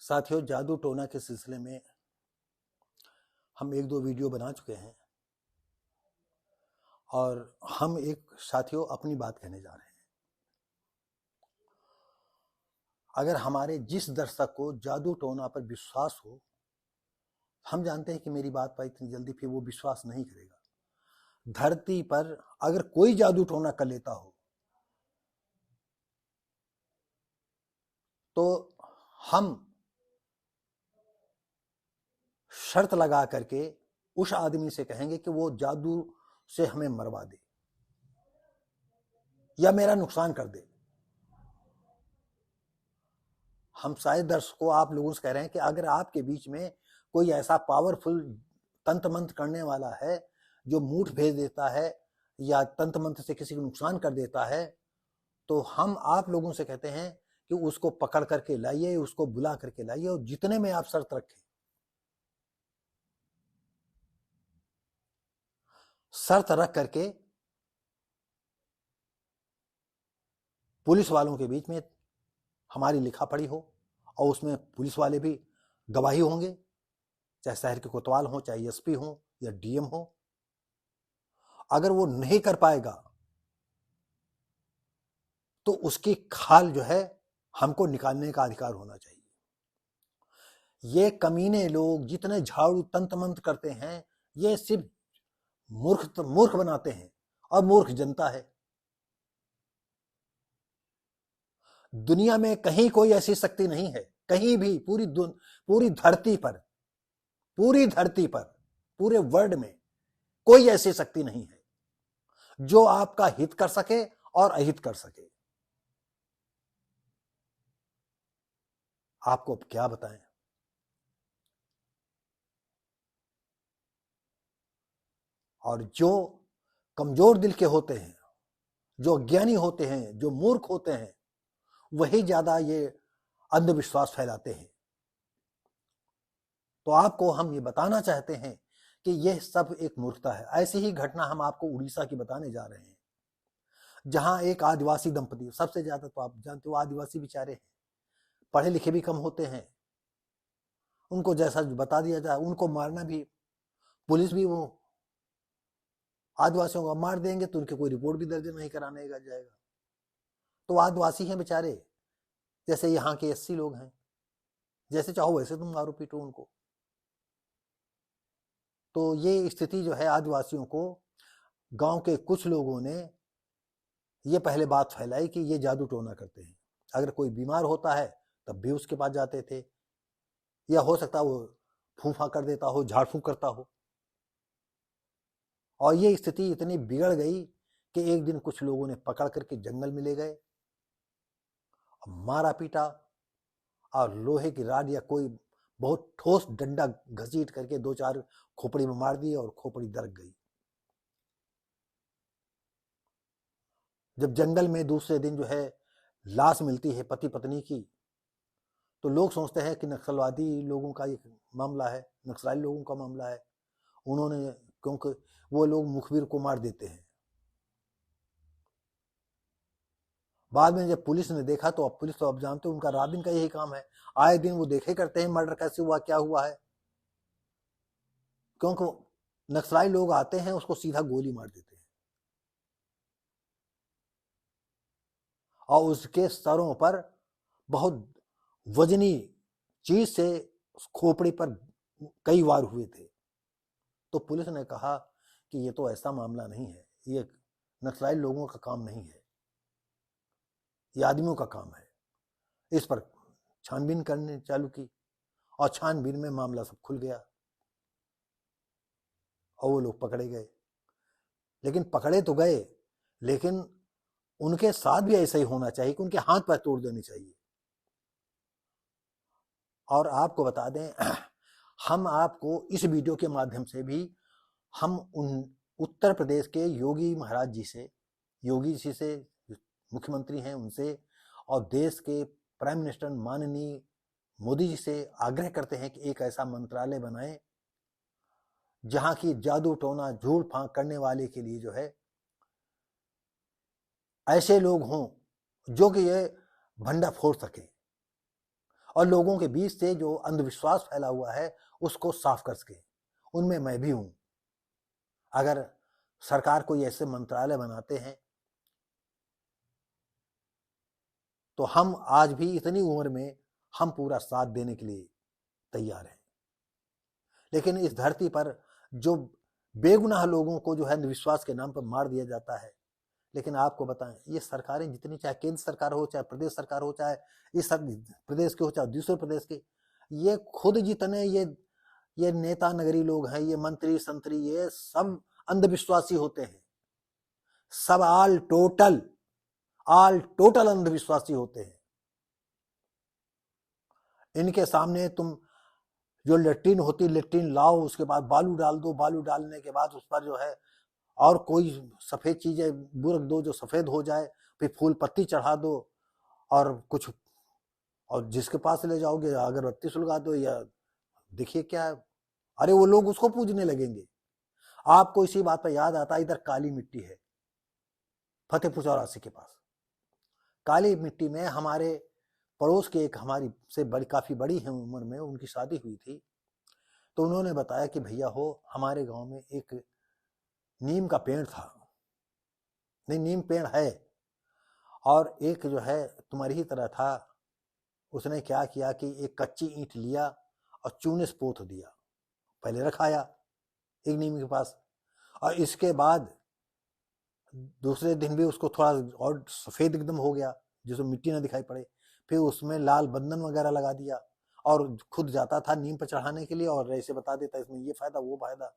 साथियों, जादू टोना के सिलसिले में हम एक दो वीडियो बना चुके हैं और हम एक साथियों अपनी बात कहने जा रहे हैं। अगर हमारे जिस दर्शक को जादू टोना पर विश्वास हो, हम जानते हैं कि मेरी बात पर इतनी जल्दी फिर वो विश्वास नहीं करेगा। धरती पर अगर कोई जादू टोना कर लेता हो तो हम शर्त लगा करके उस आदमी से कहेंगे कि वो जादू से हमें मरवा दे या मेरा नुकसान कर दे। हम शायद दर्शकों आप लोगों से कह रहे हैं कि अगर आपके बीच में कोई ऐसा पावरफुल तंत्र मंत्र करने वाला है जो मूठ भेज देता है या तंत्र मंत्र से किसी को नुकसान कर देता है, तो हम आप लोगों से कहते हैं कि उसको पकड़ करके लाइए, उसको बुला करके लाइए और जितने में आप शर्त रखें, शर्त रख करके पुलिस वालों के बीच में हमारी लिखा पढ़ी हो और उसमें पुलिस वाले भी गवाही होंगे, चाहे शहर के कोतवाल हो, चाहे एसपी हो या डीएम हो। अगर वो नहीं कर पाएगा तो उसकी खाल जो है हमको निकालने का अधिकार होना चाहिए। ये कमीने लोग जितने झाड़ू तंत्र मंत्र करते हैं, ये सिर्फ मूर्ख बनाते हैं और मूर्ख जनता है। दुनिया में कहीं कोई ऐसी शक्ति नहीं है, कहीं भी पूरी धरती पर पूरे वर्ल्ड में कोई ऐसी शक्ति नहीं है जो आपका हित कर सके और अहित कर सके। आपको क्या बताएं। और जो कमजोर दिल के होते हैं, जो अज्ञानी होते हैं, जो मूर्ख होते हैं, वही ज्यादा ये अंधविश्वास फैलाते हैं। तो आपको हम ये बताना चाहते हैं कि यह सब एक मूर्खता है। ऐसी ही घटना हम आपको उड़ीसा की बताने जा रहे हैं, जहां एक आदिवासी दंपति, सबसे ज्यादा तो आप जानते हो आदिवासी बेचारे हैं, पढ़े लिखे भी कम होते हैं, उनको जैसा बता दिया जाए उनको मारना भी, पुलिस भी वो आदिवासियों को मार देंगे तो उनकी कोई रिपोर्ट भी दर्ज नहीं कराने का जाएगा। तो आदिवासी हैं बेचारे, जैसे यहाँ के एससी लोग हैं, जैसे चाहो वैसे तुम मारो पीटो उनको। तो ये स्थिति जो है आदिवासियों को, गांव के कुछ लोगों ने ये पहले बात फैलाई कि ये जादू टोना करते हैं। अगर कोई बीमार होता है तब भी उसके पास जाते थे, या हो सकता है वो फूफा कर देता हो, झाड़ फूंक करता हो। और ये स्थिति इतनी बिगड़ गई कि एक दिन कुछ लोगों ने पकड़ करके जंगल में ले गए, मारा पीटा और लोहे की राड या कोई बहुत ठोस डंडा घसीट करके दो चार खोपड़ी में मार दिए और खोपड़ी दरक गई। जब जंगल में दूसरे दिन जो है लाश मिलती है पति पत्नी की, तो लोग सोचते हैं कि नक्सलवादी लोगों का ये मामला है, नक्सली लोगों का मामला है, उन्होंने, क्योंकि वो लोग मुखबिर को मार देते हैं। बाद में जब पुलिस ने देखा तो अब पुलिस तो अब जानते हो उनका रात दिन का यही काम है, आए दिन वो देखे करते हैं मर्डर कैसे हुआ, क्या हुआ है। क्योंकि नक्सली लोग आते हैं उसको सीधा गोली मार देते हैं और उसके सरों पर बहुत वजनी चीज से खोपड़ी पर कई वार हुए थे। तो पुलिस ने कहा कि ये तो ऐसा मामला नहीं है, ये नक्सली लोगों का काम नहीं है, ये आदमियों का काम है। इस पर छानबीन करने चालू की और छानबीन में मामला सब खुल गया और वो लोग पकड़े गए। लेकिन पकड़े तो गए, लेकिन उनके साथ भी ऐसा ही होना चाहिए कि उनके हाथ पैर तोड़ देने चाहिए। और आपको बता दें, हम आपको इस वीडियो के माध्यम से भी हम उन उत्तर प्रदेश के योगी महाराज जी से, योगी जी से मुख्यमंत्री हैं उनसे, और देश के प्राइम मिनिस्टर माननीय मोदी जी से आग्रह करते हैं कि एक ऐसा मंत्रालय बनाएं जहां की जादू टोना झूठ फांक करने वाले के लिए जो है ऐसे लोग हों जो कि ये भंडा फोड़ सके और लोगों के बीच से जो अंधविश्वास फैला हुआ है उसको साफ कर सके। उनमें मैं भी हूं। अगर सरकार कोई ऐसे मंत्रालय बनाते हैं तो हम आज भी इतनी उम्र में हम पूरा साथ देने के लिए तैयार हैं। लेकिन इस धरती पर जो बेगुनाह लोगों को जो है अंधविश्वास के नाम पर मार दिया जाता है। लेकिन आपको बताएं, ये सरकारें जितनी, चाहे केंद्र सरकार हो, चाहे प्रदेश सरकार हो, चाहे इस प्रदेश के हो, चाहे दूसरे प्रदेश के, ये खुद जितने ये नेता नगरी लोग हैं, ये मंत्री संतरी, ये सब अंधविश्वासी होते हैं। सब ऑल टोटल अंधविश्वासी होते हैं। इनके सामने तुम जो लेट्रिन होती, लेट्रिन लाओ, उसके बाद बालू डाल दो, बालू डालने के बाद उस पर जो है और कोई सफेद चीजें बुरक दो जो सफेद हो जाए, फिर फूल पत्ती चढ़ा दो और कुछ, और जिसके पास ले जाओगे अगरबत्ती सुलगा दो, या देखिए क्या, अरे वो लोग उसको पूजने लगेंगे। आपको इसी बात पर याद आता है, इधर काली मिट्टी है फतेहपुर चौरासी के पास। काली मिट्टी में हमारे पड़ोस के एक हमारी से बड़ी, काफी बड़ी है उम्र में, उनकी शादी हुई थी। तो उन्होंने बताया कि भैया हो, हमारे गांव में एक नीम का पेड़ था, नहीं नीम पेड़ है, और एक जो है तुम्हारी ही तरह था। उसने क्या किया कि एक कच्ची ईंट लिया और चूने से पोत दिया, पहले रखाया एक नीम के पास, और इसके बाद दूसरे दिन भी उसको थोड़ा और सफेद एकदम हो गया जिसमें मिट्टी ना दिखाई पड़े। फिर उसमें लाल बंधन वगैरह लगा दिया और खुद जाता था नीम पर चढ़ाने के लिए और ऐसे बता देता इसमें ये फायदा वो फायदा।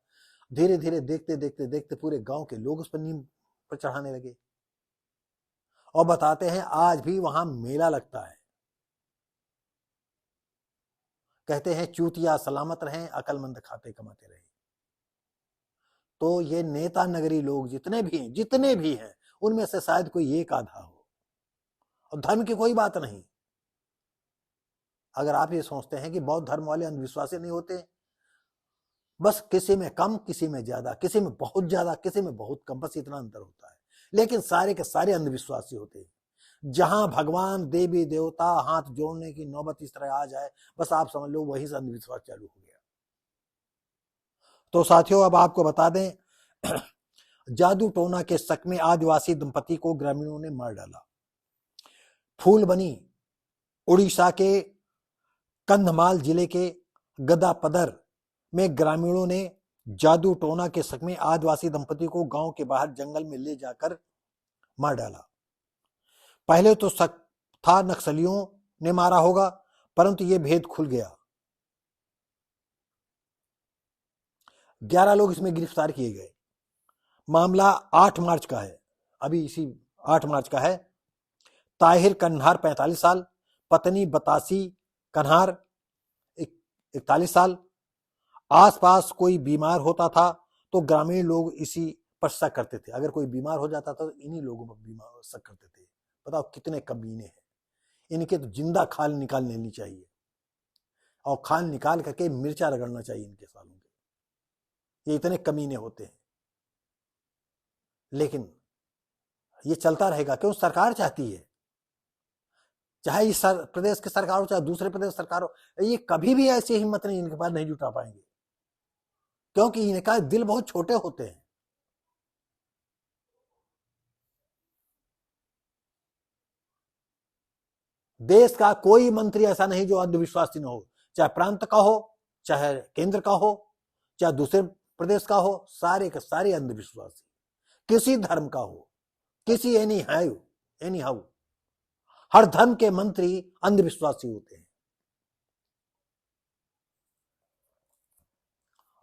धीरे धीरे देखते देखते देखते पूरे गांव के लोग उस पर नीम पर चढ़ाने लगे, और बताते हैं आज भी वहां मेला लगता है। कहते हैं चूतिया सलामत रहें, अकलमंद खाते कमाते रहें। तो ये नेता नगरी लोग जितने भी हैं उनमें से शायद कोई एक आधा हो, और धर्म की कोई बात नहीं। अगर आप ये सोचते हैं कि बौद्ध धर्म वाले अंधविश्वासी नहीं होते, बस किसी में कम, किसी में ज्यादा, किसी में बहुत ज्यादा, किसी में बहुत कम, बस इतना अंतर होता है। लेकिन सारे के सारे अंधविश्वासी होते हैं। जहां भगवान देवी देवता हाथ जोड़ने की नौबत इस तरह आ जाए, बस आप समझ लो वही से अंधविश्वास चालू हो गया। तो साथियों, अब आपको बता दें, जादू टोना के शक में आदिवासी दंपति को ग्रामीणों ने मार डाला। फूलबनी उड़ीसा के कंधमाल जिले के गदापदर में ग्रामीणों ने जादू टोना के शक में आदिवासी दंपति को गांव के बाहर जंगल में ले जाकर मार डाला। पहले तो शक था नक्सलियों ने मारा होगा, परंतु यह भेद खुल गया। 11 लोग इसमें गिरफ्तार किए गए। मामला 8 मार्च का है, अभी इसी 8 मार्च का है। ताहिर कन्हार 45 साल, पत्नी बतासी कन्हार 41 साल। आसपास कोई बीमार होता था तो ग्रामीण लोग इसी पर शक करते थे। अगर कोई बीमार हो जाता था तो इन्हीं लोगों पर शक करते थे। बताओ कितने कमीने हैं। इनके तो जिंदा खाल निकाल लेनी चाहिए, और खाल निकाल करके मिर्चा रगड़ना चाहिए इनके सालों के। ये इतने कमीने होते हैं। लेकिन ये चलता रहेगा, क्यों? सरकार चाहती है, चाहे इस प्रदेश की सरकार हो चाहे दूसरे प्रदेश सरकार हो, ये कभी भी ऐसी हिम्मत नहीं इनके पास नहीं जुटा पाएंगे, क्योंकि इनका दिल बहुत छोटे होते हैं। देश का कोई मंत्री ऐसा नहीं जो अंधविश्वासी न हो, चाहे प्रांत का हो, चाहे केंद्र का हो, चाहे दूसरे प्रदेश का हो, सारे के सारे अंधविश्वासी, किसी धर्म का हो, किसी एनी हाउ, हर धर्म के मंत्री अंधविश्वासी होते हैं।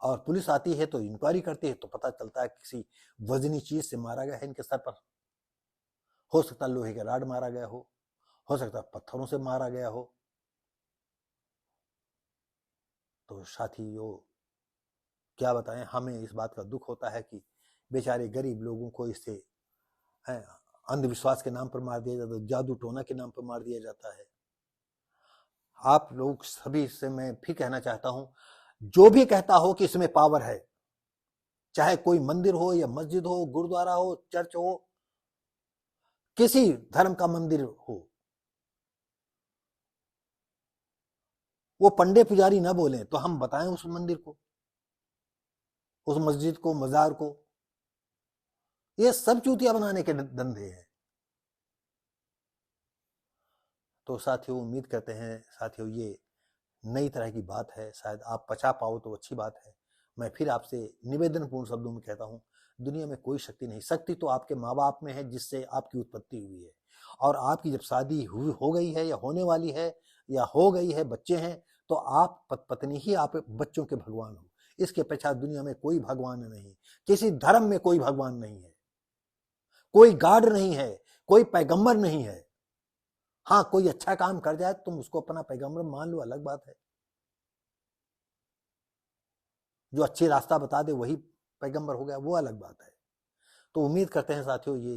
और पुलिस आती है तो इंक्वायरी करती है तो पता चलता है किसी वजनी चीज से मारा गया है इनके सर पर। हो सकता है लोहे के राड मारा गया हो सकता है पत्थरों से मारा गया हो। तो साथियों, क्या बताएं, हमें इस बात का दुख होता है कि बेचारे गरीब लोगों को इससे अंधविश्वास के नाम पर मार दिया जाता है, जादू टोना के नाम पर मार दिया जाता है। आप लोग सभी से मैं फिर कहना चाहता हूं, जो भी कहता हो कि इसमें पावर है, चाहे कोई मंदिर हो या मस्जिद हो, गुरुद्वारा हो, चर्च हो, किसी धर्म का मंदिर हो, वो पंडे पुजारी ना बोले तो हम बताएं उस मंदिर को, उस मस्जिद को, मजार को। ये सब चूतिया बनाने के धंधे हैं। तो साथियों, उम्मीद करते हैं साथियों ये नई तरह की बात है, शायद आप पचा पाओ तो अच्छी बात है। मैं फिर आपसे निवेदनपूर्ण शब्दों में कहता हूं, दुनिया में कोई शक्ति नहीं, शक्ति तो आपके माँ बाप में है जिससे आपकी उत्पत्ति हुई है। और आपकी जब शादी हो गई है या होने वाली है या हो गई है, बच्चे हैं, तो आप पत्नी ही आप बच्चों के भगवान हो। इसके पीछे दुनिया में कोई भगवान नहीं, किसी धर्म में कोई भगवान नहीं है, कोई गॉड नहीं है, कोई पैगंबर नहीं है। हाँ, कोई अच्छा काम कर जाए तुम उसको अपना पैगंबर मान लो, अलग बात है। जो अच्छी रास्ता बता दे वही पैगंबर हो गया, वो अलग बात है। तो उम्मीद करते हैं साथियों ये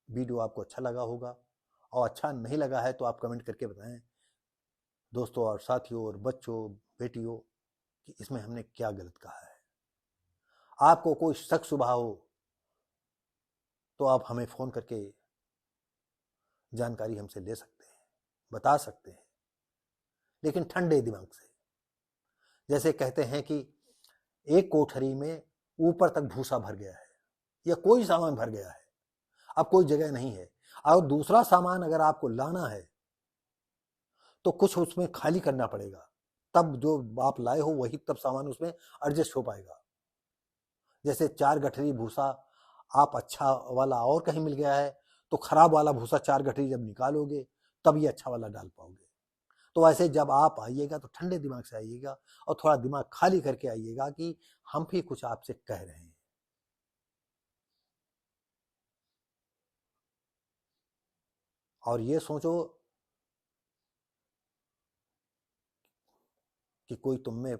वीडियो आपको अच्छा लगा होगा, और अच्छा नहीं लगा है तो आप कमेंट करके बताएं दोस्तों और साथियों और बच्चों बेटियों कि इसमें हमने क्या गलत कहा है। आपको कोई शक शुबा हो तो आप हमें फोन करके जानकारी हमसे ले सकते हैं, बता सकते हैं, लेकिन ठंडे दिमाग से। जैसे कहते हैं कि एक कोठरी में ऊपर तक भूसा भर गया है या कोई सामान भर गया है, अब कोई जगह नहीं है, और दूसरा सामान अगर आपको लाना है तो कुछ उसमें खाली करना पड़ेगा, तब जो आप लाए हो वही तब सामान उसमें एडजस्ट हो पाएगा। जैसे 4 गठरी भूसा आप अच्छा वाला और कहीं मिल गया है तो खराब वाला भूसा 4 गठरी जब निकालोगे तब ये अच्छा वाला डाल पाओगे। तो ऐसे जब आप आइएगा तो ठंडे दिमाग से आइएगा और थोड़ा दिमाग खाली करके आइएगा कि हम भी कुछ आपसे कह रहे हैं। और ये सोचो कि कोई तुम में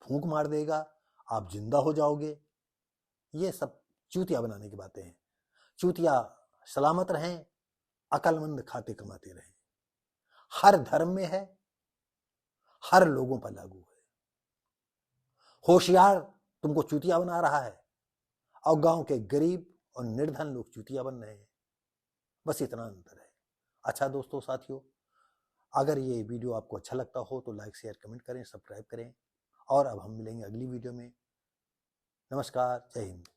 फूंक मार देगा, आप जिंदा हो जाओगे। ये सब चूतिया बनाने की बातें हैं। चूतिया सलामत रहें, अकलमंद खाते कमाते रहें। हर धर्म में है, हर लोगों पर लागू है। होशियार तुमको चूतिया बना रहा है और गांव के गरीब और निर्धन लोग चूतिया बन रहे हैं, बस इतना अंतर है। अच्छा दोस्तों साथियों, अगर ये वीडियो आपको अच्छा लगता हो तो लाइक शेयर कमेंट करें, सब्सक्राइब करें, और अब हम मिलेंगे अगली वीडियो में। नमस्कार, जय हिंद।